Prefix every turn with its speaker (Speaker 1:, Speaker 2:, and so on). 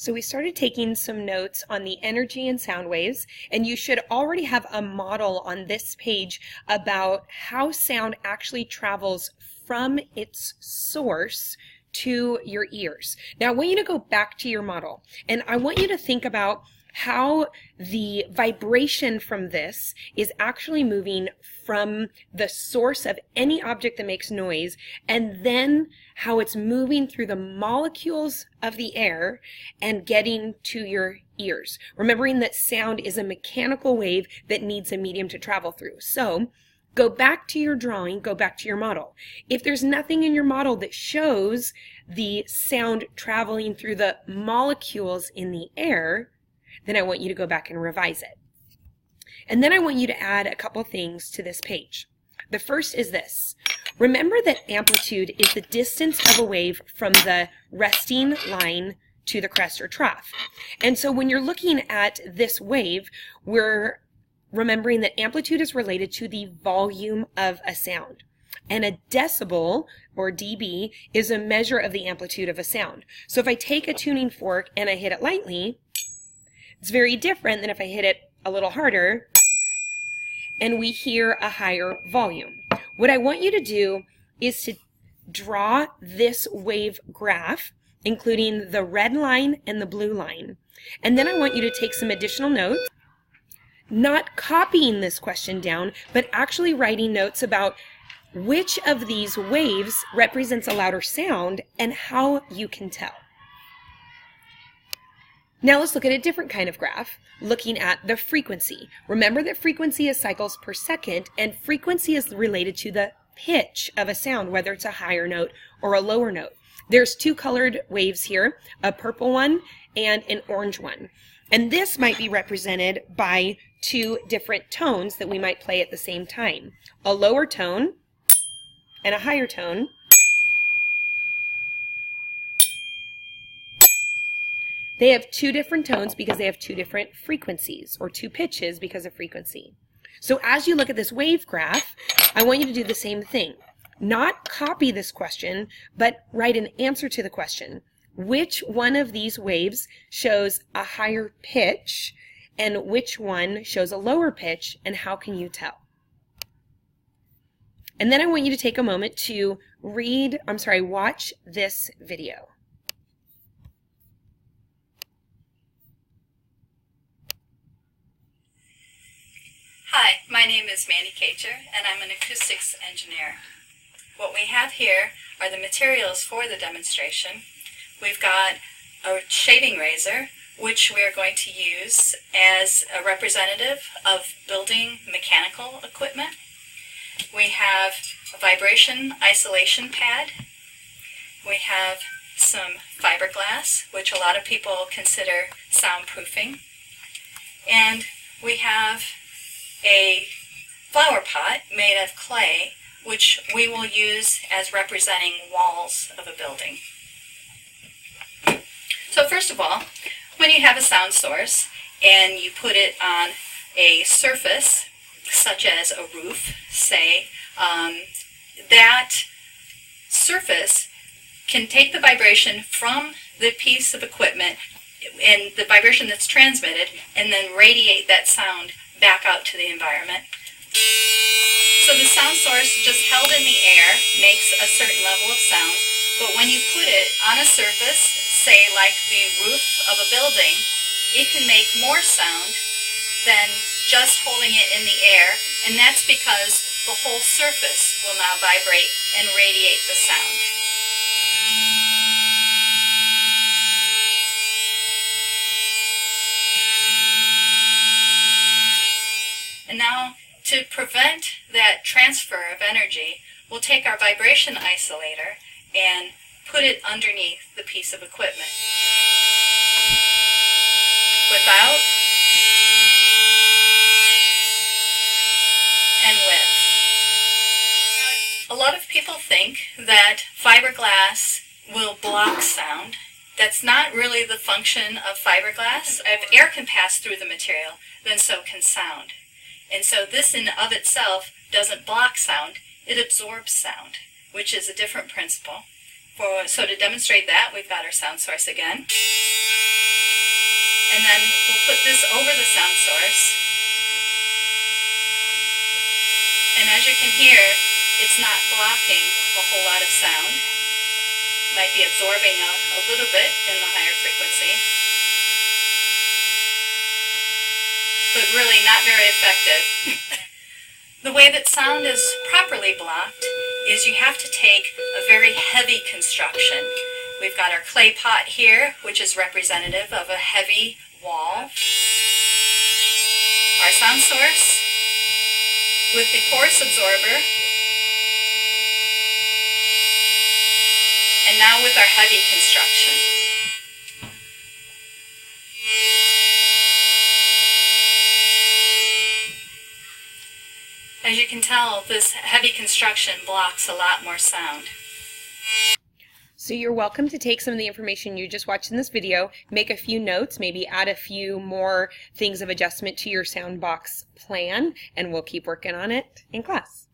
Speaker 1: So we started taking some notes on the energy and sound waves, and you should already have a model on this page about how sound actually travels from its source to your ears. Now I want you to go back to your model, and I want you to think about how the vibration from this is actually moving from the source of any object that makes noise, and then how it's moving through the molecules of the air and getting to your ears. Remembering that sound is a mechanical wave that needs a medium to travel through. So go back to your drawing, go back to your model. If there's nothing in your model that shows the sound traveling through the molecules in the air, then I want you to go back and revise it. And then I want you to add a couple things to this page. The first is this. Remember that amplitude is the distance of a wave from the resting line to the crest or trough. And so when you're looking at this wave, we're remembering that amplitude is related to the volume of a sound. And a decibel, or dB, is a measure of the amplitude of a sound. So if I take a tuning fork and I hit it lightly, it's very different than if I hit it a little harder and we hear a higher volume. What I want you to do is to draw this wave graph, including the red line and the blue line. And then I want you to take some additional notes, not copying this question down, but actually writing notes about which of these waves represents a louder sound and how you can tell. Now let's look at a different kind of graph, looking at the frequency. Remember that frequency is cycles per second, and frequency is related to the pitch of a sound, whether it's a higher note or a lower note. There's two colored waves here, a purple one and an orange one. And this might be represented by two different tones that we might play at the same time. A lower tone and a higher tone. They have two different tones because they have two different frequencies, or two pitches because of frequency. So as you look at this wave graph, I want you to do the same thing. Not copy this question, but write an answer to the question. Which one of these waves shows a higher pitch, and which one shows a lower pitch, and how can you tell? And then I want you to take a moment to watch this video.
Speaker 2: Hi, my name is Mandy Kacher, and I'm an acoustics engineer. What we have here are the materials for the demonstration. We've got a shaving razor, which we are going to use as a representative of building mechanical equipment. We have a vibration isolation pad. We have some fiberglass, which a lot of people consider soundproofing. And we have a flower pot made of clay, which we will use as representing walls of a building. So first of all, when you have a sound source and you put it on a surface, such as a roof, say, that surface can take the vibration from the piece of equipment and the vibration that's transmitted, and then radiate that sound back out to the environment. So the sound source just held in the air makes a certain level of sound, but when you put it on a surface, say like the roof of a building, it can make more sound than just holding it in the air, and that's because the whole surface will now vibrate and radiate the sound. And now, to prevent that transfer of energy, we'll take our vibration isolator and put it underneath the piece of equipment. Without and with. A lot of people think that fiberglass will block sound. That's not really the function of fiberglass. If air can pass through the material, then so can sound. And so this in of itself doesn't block sound, it absorbs sound, which is a different principle. So to demonstrate that, we've got our sound source again. And then we'll put this over the sound source. And as you can hear, it's not blocking a whole lot of sound. It might be absorbing a little bit in the higher frequency, but really not very effective. The way that sound is properly blocked is you have to take a very heavy construction. We've got our clay pot here, which is representative of a heavy wall. Our sound source with the porous absorber. And now with our heavy construction. As you can tell, this heavy construction blocks a lot more sound.
Speaker 1: So you're welcome to take some of the information you just watched in this video, make a few notes, maybe add a few more things of adjustment to your sound box plan, and we'll keep working on it in class.